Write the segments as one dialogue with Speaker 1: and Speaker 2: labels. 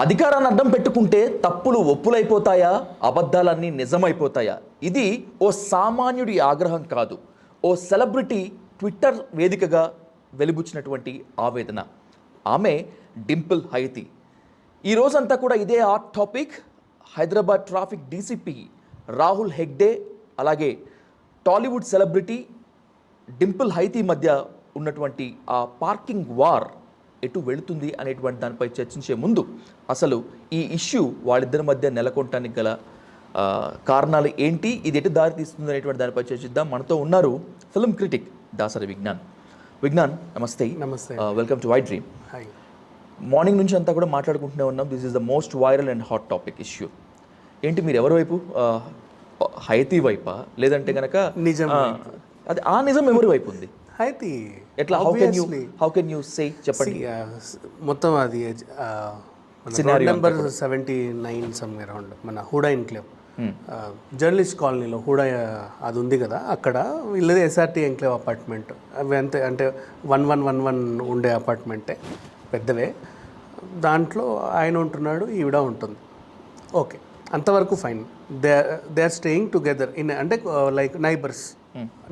Speaker 1: అధికారాన్ని అడ్డం పెట్టుకుంటే తప్పులు ఒప్పులైపోతాయా, అబద్ధాలన్నీ నిజమైపోతాయా? ఇది ఓ సామాన్యుడి ఆగ్రహం కాదు, ఓ సెలబ్రిటీ ట్విట్టర్ వేదికగా వెలిబుచ్చినటువంటి ఆవేదన. ఆమె డింపుల్ హైతి. ఈ రోజంతా కూడా ఇదే hot topic. Hyderabad traffic DCP Rahul Hegde అలాగే టాలీవుడ్ సెలబ్రిటీ డింపుల్ హైతి మధ్య ఉన్నటువంటి ఆ పార్కింగ్ వార్ ఎటు వెళుతుంది అనేటువంటి దానిపై చర్చించే ముందు అసలు ఈ ఇష్యూ వాళ్ళిద్దరి మధ్య నెలకొనటానికి గల కారణాలు ఏంటి, ఇది ఎటు దారి తీస్తుంది అనేటువంటి దానిపై చర్చిద్దాం. మనతో ఉన్నారు ఫిల్మ్ క్రిటిక్ దాసరి విజ్ఞాన్. విజ్ఞాన్, నమస్తే.
Speaker 2: నమస్తే.
Speaker 1: Welcome to white dream. Morning నుంచి అంతా కూడా మాట్లాడుకుంటూనే ఉన్నాం. This is the most viral and hot topic issue. ఏంటి, మీరు ఎవరి వైపు, హైతి వైపా లేదంటే కనుక
Speaker 2: నిజం?
Speaker 1: అది ఆ నిజం ఎవరి వైపు ఉంది?
Speaker 2: హైతి.
Speaker 1: ఎట్లా, హౌ కెన్ యూ సే, చెప్పండి.
Speaker 2: మొత్తం అది నెంబర్ 79 సమ్వేర్ అరౌండ్ మన హుడా ఎన్క్లేవ్, జర్నలిస్ట్ కాలనీలో హుడా అది ఉంది కదా, అక్కడ వీళ్ళది ఎస్ఆర్టీ ఎన్క్లేవ్ అపార్ట్మెంట్. అవి అంతే, అంటే 1111 ఉండే అపార్ట్మెంటే, పెద్దవే. దాంట్లో ఆయన ఉంటున్నాడు, ఈవిడ ఉంటుంది. ఓకే, అంతవరకు fine. They are staying together in, అంటే లైక్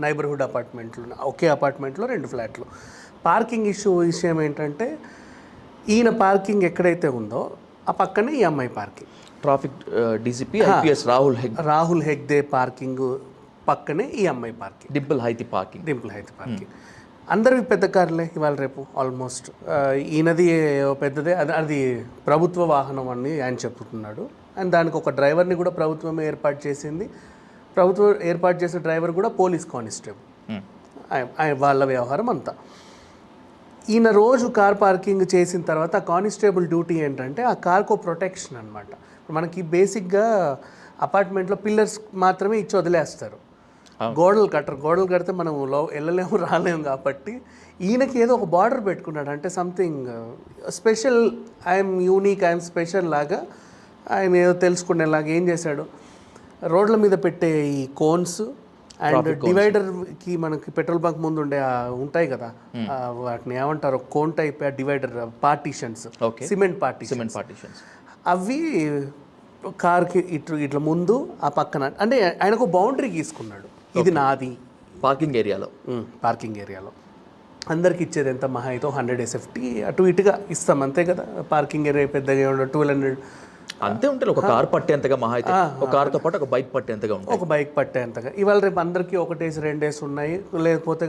Speaker 2: నైబర్హుడ్ అపార్ట్మెంట్లు, ఒకే అపార్ట్మెంట్లో 2 ఫ్లాట్లు. పార్కింగ్ విషయం ఏంటంటే, ఈయన పార్కింగ్ ఎక్కడైతే ఉందో ఆ పక్కనే ఈ అమ్మాయి parking.
Speaker 1: Traffic DCP IPS Rahul Hegde parking పక్కనే ఈ అమ్మాయి పార్కింగ్, డింపుల్ హైతి పార్కింగ్. అందరివి పెద్ద కార్లే ఇవాళ రేపు ఆల్మోస్ట్. ఈయనది పెద్దదే, అది ప్రభుత్వ వాహనం అని ఆయన చెప్తున్నాడు. అండ్ దానికి ఒక డ్రైవర్ని కూడా ప్రభుత్వమే ఏర్పాటు చేసింది. ప్రభుత్వం ఏర్పాటు చేసిన డ్రైవర్ కూడా పోలీస్ కానిస్టేబుల్. వాళ్ళ వ్యవహారం అంతా. ఈయన రోజు కార్ పార్కింగ్ చేసిన తర్వాత ఆ కానిస్టేబుల్ డ్యూటీ ఏంటంటే ఆ కార్కు ప్రొటెక్షన్ అనమాట. మనకి బేసిక్గా అపార్ట్మెంట్లో పిల్లర్స్ మాత్రమే ఇచ్చి వదిలేస్తారు, గోడలు కడితే మనం వెళ్ళలేము, రాలేము. కాబట్టి ఈయనకి ఏదో ఒక బార్డర్ పెట్టుకున్నాడు, అంటే something special, I'm unique, I'm special లాగా ఆయన ఏదో తెలుసుకునేలాగా ఏం చేశాడు, రోడ్ల మీద పెట్టే ఈ కోన్స్ అండ్ డివైడర్కి, మనకి పెట్రోల్ బంక్ ముందు ఉండే ఉంటాయి కదా, వాటిని ఏమంటారు, cone type divider partitions, cement partitions, అవి కార్కి ఇట్లా ముందు ఆ పక్కన, అంటే ఆయనకు బౌండరీ గీసుకున్నాడు, ఇది నాది. పార్కింగ్ ఏరియాలో అందరికి ఇచ్చేది ఎంత, మహా అయితే 100 SFT అటు ఇటుగా ఇస్తాం, అంతే కదా. పార్కింగ్ ఏరియా పెద్దగా ఉండదు, 1200 అంతే ఉంటుంది. ఒక కార్ పట్టేంతగా, మహా అయితే ఒక కార్తో పాటు ఒక బైక్ పట్టేంతగా ఉంటుంది.
Speaker 2: ఒక బైక్ పట్టేంతగా. ఇవాళ రేపు అందరికీ 1 డేస్ 2 డేస్ ఉన్నాయి, లేకపోతే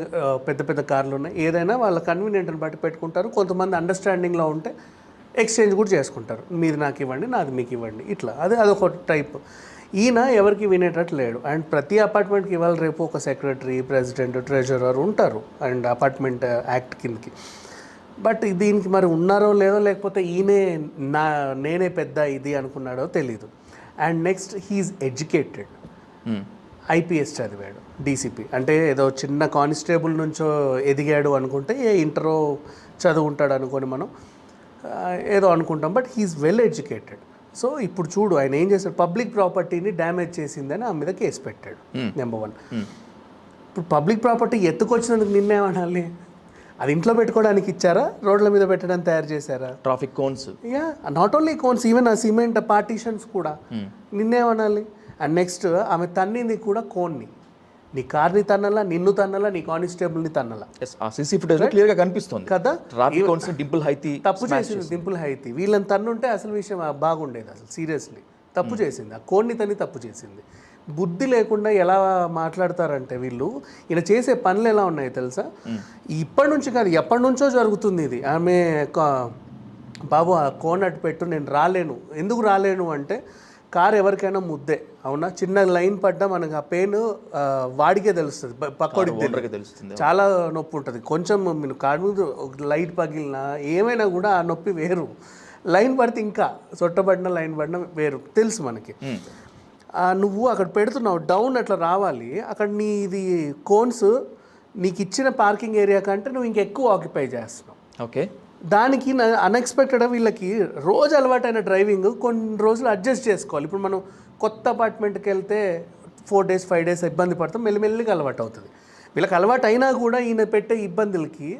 Speaker 2: పెద్ద పెద్ద కార్లు ఉన్నాయి. ఏదైనా వాళ్ళ కన్వీనియంట్ని బట్టి పెట్టుకుంటారు. కొంతమంది అండర్స్టాండింగ్లో ఉంటే ఎక్స్చేంజ్ కూడా చేసుకుంటారు, మీది నాకు ఇవ్వండి, నాది మీకు ఇవ్వండి, ఇట్లా. అదొక టైప్. ఈయన ఎవరికి వినేటట్టు లేడు. అండ్ ప్రతి అపార్ట్మెంట్కి ఇవాళ రేపు ఒక సెక్రటరీ, ప్రెసిడెంట్, ట్రెజరర్ ఉంటారు, అండ్ అపార్ట్మెంట్ యాక్ట్ కిందకి. బట్ దీనికి మరి ఉన్నారో లేదో, లేకపోతే ఈయనే నేనే పెద్ద ఇది అనుకున్నాడో తెలీదు. And next, he's educated, IPS చదివాడు, డీసీపీ అంటే ఏదో చిన్న కానిస్టేబుల్ నుంచో ఎదిగాడు అనుకుంటే, ఇంటరో చదువుంటాడు అనుకొని మనం ఏదో అనుకుంటాం. But he's well educated. So ఇప్పుడు చూడు, ఆయన ఏం చేశాడు, పబ్లిక్ ప్రాపర్టీని డ్యామేజ్ చేసిందని ఆమె మీద కేసు పెట్టాడు. నెంబర్ 1. ఇప్పుడు పబ్లిక్ ప్రాపర్టీ ఎత్తుకొచ్చినందుకు నిన్నేమనాలి? అది ఇంట్లో పెట్టుకోవడానికి ఇచ్చారా, రోడ్ల మీద పెట్టడానికి తయారు చేశారా?
Speaker 1: Traffic cones,
Speaker 2: not only cones, even ఆ సిమెంట్ పార్టీషన్స్ కూడా. నిన్నేమనాలి? అండ్ నెక్స్ట్, ఆమె తన్నింది కూడా కోన్ని. నీ కార్ని తన్నలా, నిన్ను తన్నలా, నీ కానిస్టేబుల్ని తన్నలా.
Speaker 1: సీసీ ఫుటేజ్ క్లియర్గా కనిపిస్తుంది
Speaker 2: కదా.
Speaker 1: ట్రాఫిక్ కోన్స్ డింపుల్ హైతి
Speaker 2: తప్పు చేసింది. డింపుల్ హైతి వీళ్ళని తన్నుంటే అసలు విషయం బాగుండేది. అసలు సీరియస్లీ తప్పు చేసింది, ఆ కోన్ని తన్ని తప్పు చేసింది. బుద్ధి లేకుండా ఎలా మాట్లాడతారంటే వీళ్ళు, ఈయన చేసే పనులు ఎలా ఉన్నాయో తెలుసా? ఇప్పటి నుంచి కాదు, ఎప్పటి నుంచో జరుగుతుంది ఇది. ఆమె బాబు ఆ కోన్ అటు పెట్టు, నేను రాలేను. ఎందుకు రాలేను అంటే, కారు ఎవరికైనా ముద్దే, అవునా? చిన్న లైన్ పడ్డా మనకు ఆ పెయిన్ వాడికే తెలుస్తుంది, పక్కోడికి తెలుస్తుంది. చాలా నొప్పి ఉంటుంది. కొంచెం మీరు కారు మీద లైట్ పగిలినా ఏమైనా కూడా ఆ నొప్పి వేరు. లైన్ పడితే ఇంకా, సొట్టబడిన లైన్ పడిన వేరు, తెలుసు మనకి. నువ్వు అక్కడ పెడుతున్నావు, డౌన్ అట్లా రావాలి. అక్కడ నీది కోన్స్ నీకు ఇచ్చిన పార్కింగ్ ఏరియా కంటే నువ్వు ఇంకెక్కువ ఆక్యుపై చేస్తున్నావు.
Speaker 1: ఓకే.
Speaker 2: దానికి అన్ఎక్స్పెక్టెడ్ వీళ్ళకి రోజు అలవాటైన డ్రైవింగ్ కొన్ని రోజులు అడ్జస్ట్ చేసుకోవాలి. ఇప్పుడు మనం కొత్త అపార్ట్మెంట్కి వెళ్తే 4 days 5 days ఇబ్బంది పడతాం, మెల్లిమెల్లిగా అలవాటు అవుతుంది. వీళ్ళకి అలవాటు అయినా కూడా ఈయన పెట్టే ఇబ్బందులకి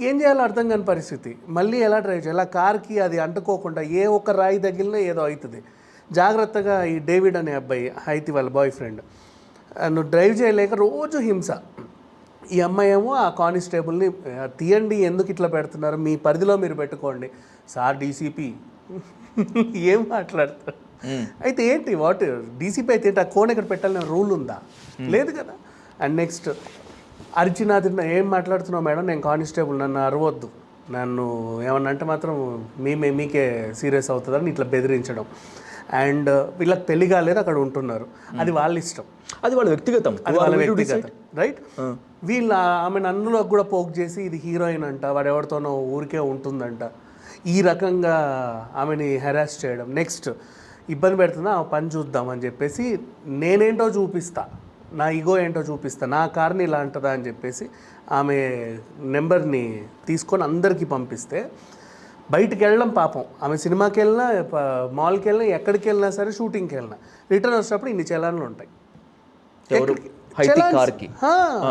Speaker 2: ఏం చేయాలో అర్థం కాని పరిస్థితి. మళ్ళీ ఎలా డ్రైవ్ చేయాలి? ఆ కార్కి అది అంటుకోకుండా ఏ ఒక్క రాయి తగిలినా ఏదో అవుతుంది. జాగ్రత్తగా ఈ డేవిడ్ అనే అబ్బాయి హైతి వాళ్ళ బాయ్ ఫ్రెండ్ నువ్వు డ్రైవ్ చేయలేక రోజు హింస. ఈ అమ్మాయి ఏమో ఆ కానిస్టేబుల్ని తీయండి, ఎందుకు ఇట్లా పెడుతున్నారు, మీ పరిధిలో మీరు పెట్టుకోండి. సార్ డీసీపీ ఏం మాట్లాడతారు? అయితే ఏంటి వాట్ డీసీపీ అయితే ఏంటి? ఆ కోన్ ఎక్కడ పెట్టాలని రూల్ ఉందా? లేదు కదా. అండ్ నెక్స్ట్ అరిచినాథ్ ఏం మాట్లాడుతున్నావు మేడం, నేను కానిస్టేబుల్, నన్ను అరవద్దు, నన్ను ఏమన్నా అంటే మాత్రం మీకే సీరియస్ అవుతుందని ఇట్లా బెదిరించడం. అండ్ వీళ్ళకి పెళ్లి కాలేదు, అక్కడ ఉంటున్నారు, అది వాళ్ళ ఇష్టం,
Speaker 3: అది వాళ్ళ వ్యక్తిగతం,
Speaker 2: అది వాళ్ళ వ్యక్తిగతం, రైట్. వీళ్ళ ఆమె నన్నులో కూడా పోక్ చేసి ఇది హీరోయిన్ అంట, వాడు ఎవరితోనో ఊరికే ఉంటుందంట, ఈ రకంగా ఆమెని హెరాస్ చేయడం. నెక్స్ట్ ఇబ్బంది పెడుతుందా, ఆ పని చూద్దామని చెప్పేసి నేనేంటో చూపిస్తా, నా ఈగో ఏంటో చూపిస్తా, నా కార్ని ఇలా అంటదా అని చెప్పేసి ఆమె నెంబర్ని తీసుకొని అందరికీ పంపిస్తే బయటికి వెళ్ళడం పాపం. ఆమె సినిమాకి వెళ్ళినా, మాల్కి వెళ్ళినా, ఎక్కడికి వెళ్ళినా సరే, షూటింగ్కి వెళ్ళినా రిటర్న్ వచ్చేటప్పుడు ఇన్ని చలాన్లు ఉంటాయి.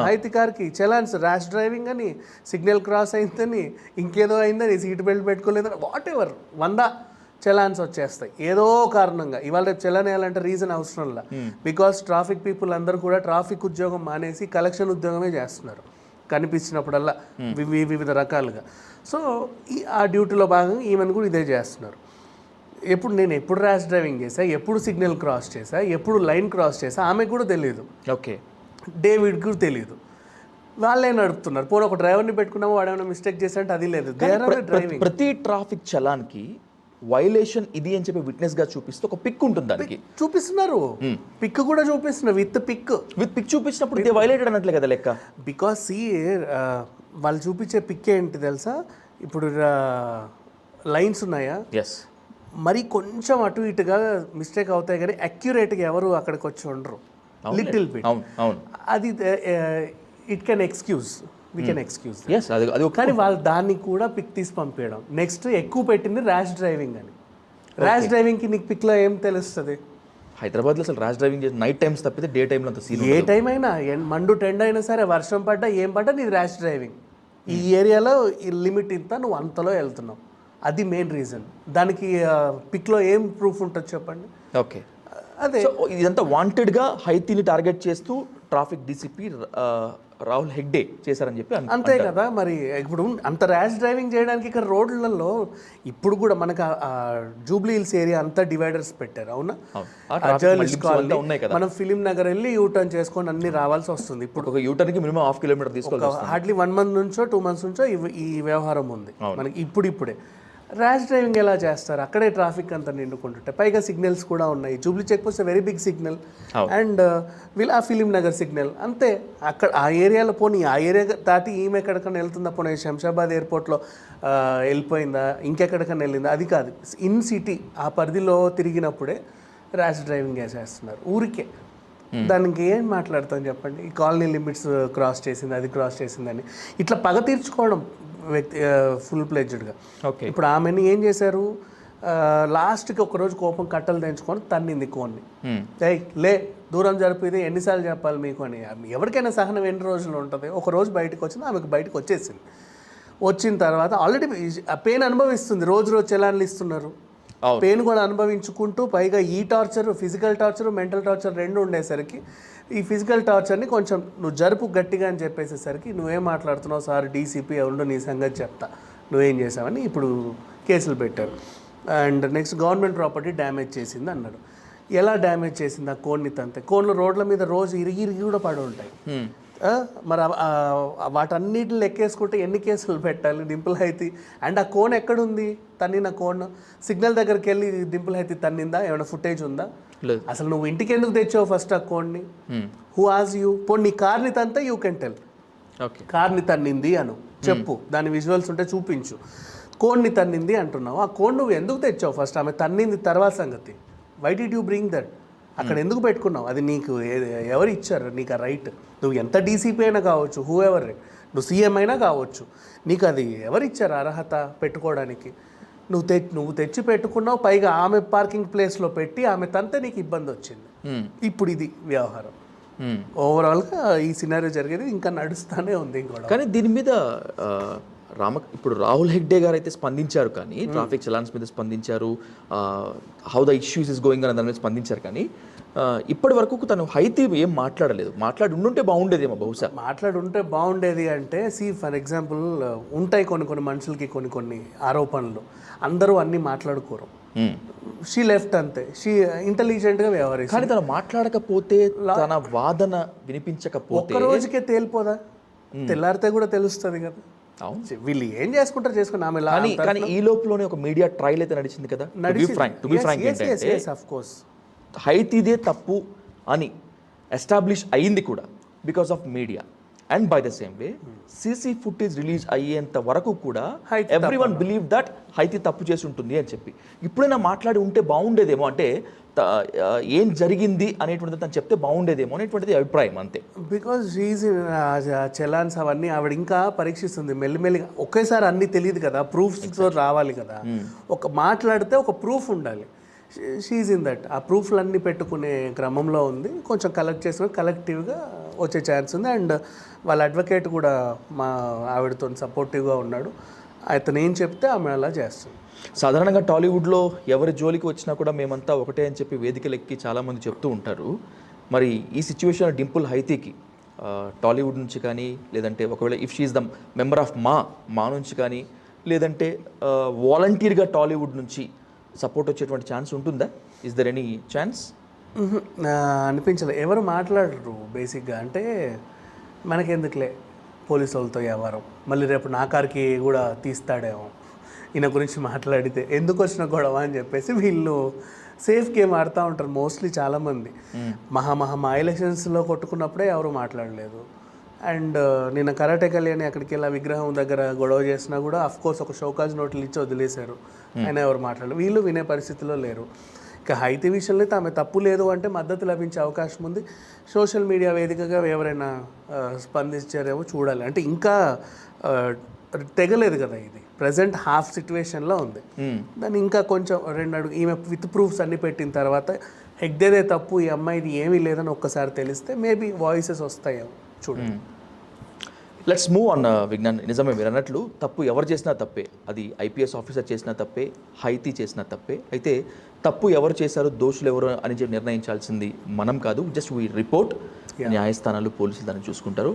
Speaker 2: హైతి కార్కి చలాన్స్, ర్యాష్ డ్రైవింగ్ అని, సిగ్నల్ క్రాస్ అయిందని, ఇంకేదో అయిందని, సీట్ బెల్ట్ పెట్టుకోలేదని, వాట్ ఎవర్ 100 చలాన్స్ వచ్చేస్తాయి ఏదో కారణంగా. ఇవాళ రేపు చలాన్ వేయాలంటే రీజన్ అవసరంలా, బికాస్ ట్రాఫిక్ పీపుల్ అందరూ కూడా ట్రాఫిక్ ఉద్యోగం మానేసి కలెక్షన్ ఉద్యోగమే చేస్తున్నారు కనిపించినప్పుడల్లా వివిధ రకాలుగా. సో ఆ డ్యూటీలో భాగంగా ఈమెను కూడా ఇదే చేస్తున్నారు. ఎప్పుడు ర్యాష్ డ్రైవింగ్ చేశా, ఎప్పుడు సిగ్నల్ క్రాస్ చేశా, ఎప్పుడు లైన్ క్రాస్ చేశా ఆమెకు కూడా తెలియదు.
Speaker 3: ఓకే,
Speaker 2: డేవిడ్కి కూడా తెలియదు. వాళ్ళే నడుపుతున్నారు. పోనీ ఒక డ్రైవర్ని పెట్టుకున్నామో వాడు ఏమైనా మిస్టేక్ చేశారంటే అది లేదు. డ్రైవింగ్
Speaker 3: ప్రతి ట్రాఫిక్ చలాన్కి వైలేషన్ ఇది అని చెప్పి విట్నెస్ గా చూపిస్తూ ఒక పిక్ ఉంటుంది, దానికి
Speaker 2: చూపిస్తున్నారు, పిక్ కూడా చూపిస్తున్నారు, విత్ పిక్
Speaker 3: చూపించినప్పుడు ఇది వైలేటెడ్ అన్నట్లే కదా లెక్క.
Speaker 2: బికాస్ వాళ్ళు చూపించే పిక్ ఏంటి తెలుసా, ఇప్పుడు లైన్స్ ఉన్నాయా,
Speaker 3: ఎస్,
Speaker 2: మరి కొంచెం అటు ఇటుగా మిస్టేక్ అవుతాయి కానీ అక్యురేట్గా ఎవరు అక్కడికి వచ్చి ఉండరు, లిటిల్ బిట్. అది it can excuse, we can excuse. కానీ వాళ్ళు దాన్ని కూడా పిక్ తీసి పంపించడం. నెక్స్ట్ ఎక్కువ పెట్టింది ర్యాష్ డ్రైవింగ్ అని. ర్యాష్ డ్రైవింగ్కి నీకు పిక్లో ఏం తెలుస్తుంది?
Speaker 3: హైదరాబాద్లో అసలు ర్యాష్ డ్రైవింగ్ చేసి నైట్ టైమ్స్ తప్పితే డే టైంలో అంత సీన్,
Speaker 2: ఏ టైం అయినా, మండు టెండ్ అయినా సరే, వర్షం పడ్డా ఏం పడ్డా నీది ర్యాష్ డ్రైవింగ్. ఈ ఏరియాలో ఈ లిమిట్ ఇంత, నువ్వు అంతలో వెళ్తున్నావు, అది మెయిన్ రీజన్. దానికి పిక్లో ఏం ప్రూఫ్ ఉంటుంది చెప్పండి?
Speaker 3: ఓకే,
Speaker 2: అదే
Speaker 3: ఇదంతా వాంటెడ్గా హైతీని టార్గెట్ చేస్తూ ట్రాఫిక్ డీసీపీ రాహుల్ హెగ్డే చేశారని చెప్పి
Speaker 2: అంతే కదా. మరి ఇప్పుడు అంత ర్యాష్ డ్రైవింగ్ చేయడానికి ఇక్కడ రోడ్లలో ఇప్పుడు కూడా మనకు జూబ్లీ హిల్స్ ఏరియా అంతా డివైడర్స్ పెట్టారు, అవునా? జర్నలిస్ట్ కాలనీ, మనం ఫిలిం నగర్ వెళ్ళి యూటర్న్ చేసుకొని అన్ని రావాల్సి వస్తుంది. ఇప్పుడు
Speaker 3: ఒక యూటర్న్కి మినిమం 1/2 కిలోమీటర్ తీసుకోవాలి.
Speaker 2: హార్డ్లీ 1 month నుంచో 2 months నుంచో ఈ వ్యవహారం ఉంది మనకి. ఇప్పుడే ర్యాష్ డ్రైవింగ్ ఎలా చేస్తారు? అక్కడే ట్రాఫిక్ అంతా నిండుకుంటుంటే, పైగా సిగ్నల్స్ కూడా ఉన్నాయి. Jubilee check post very big signal, and ఆ ఫిలిం నగర్ సిగ్నల్ అంతే. అక్కడ ఆ ఏరియాలో పోనీ, ఆ ఏరియా దాటి ఈమె ఎక్కడికన్నా వెళ్తుందా, పోనీ శంషాబాద్ ఎయిర్పోర్ట్లో వెళ్ళిపోయిందా, ఇంకెక్కడికన్నా వెళ్ళిందా, అది కాదు. ఇన్ సిటీ ఆ పరిధిలో తిరిగినప్పుడే ర్యాష్ డ్రైవింగ్ చేసేస్తున్నారు ఊరికే. దానికి ఏం మాట్లాడతాం చెప్పండి? ఈ కాలనీ లిమిట్స్ క్రాస్ చేసింది, అది క్రాస్ చేసిందని ఇట్లా పగ తీర్చుకోవడం ఫుల్ ప్లెడ్జ్డ్గా.
Speaker 3: ఓకే,
Speaker 2: ఇప్పుడు ఆమెని ఏం చేశారు, లాస్ట్కి ఒకరోజు కోపం కట్టలు తెంచుకొని తన్నింది కోన్ని. లే దూరం జరిపితే ఎన్నిసార్లు చెప్పాలి మీకు అని. ఎవరికైనా సహనం ఎన్ని రోజులు ఉంటుంది? ఒక రోజు బయటకు వచ్చింది, ఆమెకు బయటకు వచ్చేసింది. వచ్చిన తర్వాత ఆల్రెడీ ఆ పెయిన్ అనుభవిస్తుంది, రోజు చలాన్లు ఇస్తున్నారు, పెయిన్ కూడా అనుభవించుకుంటూ, పైగా ఈ torture, physical torture, mental torture రెండు ఉండేసరికి ఈ ఫిజికల్ టార్చర్ని కొంచెం నువ్వు జరుపు గట్టిగా అని చెప్పేసేసరికి నువ్వేం మాట్లాడుతున్నావు సార్, డీసీపీ ఉండు నీ సంగతి చెప్తా, నువ్వేం చేసావని ఇప్పుడు కేసులు పెట్టారు. And next government property damage చేసింది అన్నాడు. ఎలా డ్యామేజ్ చేసింది? ఆ కోన్ని తంతే, కోన్లు రోడ్ల మీద రోజు ఇరిగి కూడా పడి ఉంటాయి. మరి వాటన్నిటిని లెక్కేసుకుంటే ఎన్ని కేసులు పెట్టాలి డింపుల్ హైతి? అండ్ ఆ కోన్ ఎక్కడుంది, తన్నిన కోన్? సిగ్నల్ దగ్గరికి వెళ్ళి డింపుల్ హైతి తన్నిందా? ఏమైనా ఫుటేజ్ ఉందా? అసలు నువ్వు ఇంటికి ఎందుకు తెచ్చావు ఫస్ట్ ఆ కోన్ని? Who Aaj you? పోనీ నీ కార్ని తంతే యూ కెన్ టెల్, కార్ని తన్నింది అను, చెప్పు, దాని విజువల్స్ ఉంటే చూపించు. కోన్ని తన్నింది అంటున్నావు, ఆ కోన్ నువ్వు ఎందుకు తెచ్చావు ఫస్ట్? ఆమె తన్నింది తర్వాత సంగతి. Why did you bring that? అక్కడ ఎందుకు పెట్టుకున్నావు? అది నీకు ఎవరు ఇచ్చారు నీకు ఆ రైట్? నువ్వు ఎంత డీసీపీ అయినా కావచ్చు, హూ ఎవర్, నువ్వు సీఎం అయినా కావచ్చు, నీకు అది ఎవరు ఇచ్చారు అర్హత పెట్టుకోవడానికి? నువ్వు తెచ్చి పెట్టుకున్నావు, పైగా ఆమె పార్కింగ్ ప్లేస్లో పెట్టి ఆమె తంతే నీకు ఇబ్బంది వచ్చింది. ఇప్పుడు ఇది వ్యవహారం. ఓవరాల్గా ఈ సినారియో జరిగేది ఇంకా నడుస్తూనే ఉంది. ఇంకోటి
Speaker 3: కానీ దీని మీద ఇప్పుడు రాహుల్ హెగ్డే గారు అయితే స్పందించారు కానీ ట్రాఫిక్ చలాన్స్ మీద స్పందించారు, how the issues is going అని దాని మీద స్పందించారు కానీ ఇప్పటి వరకు తను హైతి ఏం మాట్లాడలేదు. మాట్లాడి ఉండుంటే బాగుండేదేమో బహుశా.
Speaker 2: మాట్లాడుంటే బాగుండేది అంటే ఫర్ ఎగ్జాంపుల్ ఉంటాయి కొన్ని మనుషులకి కొన్ని ఆరోపణలు, అందరూ అన్నీ మాట్లాడుకోరు. షీ లెఫ్ట్ అంతే, షీ ఇంటెలిజెంట్గా వ్యవహరిస్తుంది.
Speaker 3: కానీ తను మాట్లాడకపోతే, తన వాదన వినిపించకపోతే
Speaker 2: ఒక్క రోజుకే తేలిపోదా? తెల్లారితే కూడా తెలుస్తుంది కదా. వీళ్ళు ఏం చేసుకుంటారు చేసుకుని ఆమె.
Speaker 3: కానీ ఈ లోపలనే ఒక మీడియా ట్రయల్ అయితే నడిచింది కదా. హైతీదే తప్పు అని ఎస్టాబ్లిష్ అయ్యింది కూడా because of media. And by the same way CC footage release అయ్యేంత వరకు కూడా ఎవ్రీవన్ బిలీవ్ దట్ హైతీ తప్పు చేసి ఉంటుంది అని చెప్పి. ఇప్పుడైనా మాట్లాడి ఉంటే బాగుండేదేమో, అంటే ఏం జరిగింది అనేటువంటిది తను చెప్తే బాగుండేదేమో అనేటువంటిది అభిప్రాయం అంతే.
Speaker 2: బికాజ్ షీజ్ చలాన్స్ అవన్నీ ఆవిడ ఇంకా పరీక్షిస్తుంది మెల్లిమెల్లిగా. ఒకేసారి అన్నీ తెలియదు కదా, ప్రూఫ్స్తో రావాలి కదా. ఒక మాట్లాడితే ఒక ప్రూఫ్ ఉండాలి. She's in that. ఆ ప్రూఫ్లన్నీ పెట్టుకునే క్రమంలో ఉంది. కొంచెం కలెక్ట్ చేసుకుని కలెక్టివ్గా వచ్చే ఛాన్స్ ఉంది. అండ్ వాళ్ళ అడ్వకేట్ కూడా మా ఆవిడతో సపోర్టివ్గా ఉన్నాడు. అతను ఏం చెప్తే ఆమె అలా చేస్తుంది.
Speaker 3: సాధారణంగా టాలీవుడ్లో ఎవరి జోలికి వచ్చినా కూడా మేమంతా ఒకటే అని చెప్పి వేదికలెక్కి చాలామంది చెప్తూ ఉంటారు. మరి ఈ సిచ్యువేషన్ డింపుల్ హైతీకి టాలీవుడ్ నుంచి కానీ, లేదంటే ఒకవేళ if she's the member of మా నుంచి కానీ, లేదంటే వాలంటీర్గా టాలీవుడ్ నుంచి సపోర్ట్ వచ్చేటువంటి ఛాన్స్ ఉంటుందా? Is there any chance?
Speaker 2: అనిపించలేదు. ఎవరు మాట్లాడరు బేసిక్గా. అంటే మనకెందుకులే పోలీసు వాళ్ళతో వ్యవహారం, మళ్ళీ రేపు నా కార్కి కూడా తీస్తాడేమో ఈయన గురించి మాట్లాడితే, ఎందుకు వచ్చిన గొడవ అని చెప్పేసి వీళ్ళు సేఫ్ గేమ్ ఆడుతూ ఉంటారు మోస్ట్లీ చాలామంది. మా ఎలక్షన్స్లో కొట్టుకున్నప్పుడే ఎవరు మాట్లాడలేదు. అండ్ నిన్న కరాటే కళ్యాణి అక్కడికి వెళ్ళి విగ్రహం దగ్గర గొడవ చేసినా కూడా అఫ్కోర్స్ ఒక షోకాజ్ నోట్లు ఇచ్చి వదిలేశారు. అయినా ఎవరు మాట్లాడలేదు. వీళ్ళు వినే పరిస్థితిలో లేరు. ఇక హైతీ విషయంలో అయితే ఆమె తప్పు లేదు అంటే మద్దతు లభించే అవకాశం ఉంది. సోషల్ మీడియా వేదికగా ఎవరైనా స్పందించారేమో చూడాలి. అంటే ఇంకా తెగలేదు కదా, ఇది ప్రజెంట్ హాఫ్ సిచ్యువేషన్లో ఉంది. దాన్ని ఇంకా కొంచెం 2 అడుగు ఈమె విత్ ప్రూఫ్స్ అన్నీ పెట్టిన తర్వాత హెగ్దేదే తప్పు, ఈ అమ్మాయిది ఏమీ లేదని ఒక్కసారి తెలిస్తే మేబీ వాయిసెస్ వస్తాయేమో చూడండి.
Speaker 3: Let's move on Vignan. నిజమే మీరు అన్నట్లు, తప్పు ఎవరు చేసినా తప్పే. అది ఐపీఎస్ ఆఫీసర్ చేసినా తప్పే, హైతీ చేసినా తప్పే. అయితే తప్పు ఎవరు చేశారు, దోషులు ఎవరు అని చెప్పి నిర్ణయించాల్సింది మనం కాదు. జస్ట్ వీ రిపోర్ట్, న్యాయస్థానాలు పోలీసులు దాన్ని చూసుకుంటారు.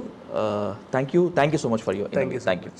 Speaker 3: Thank you so much for your. Thank you.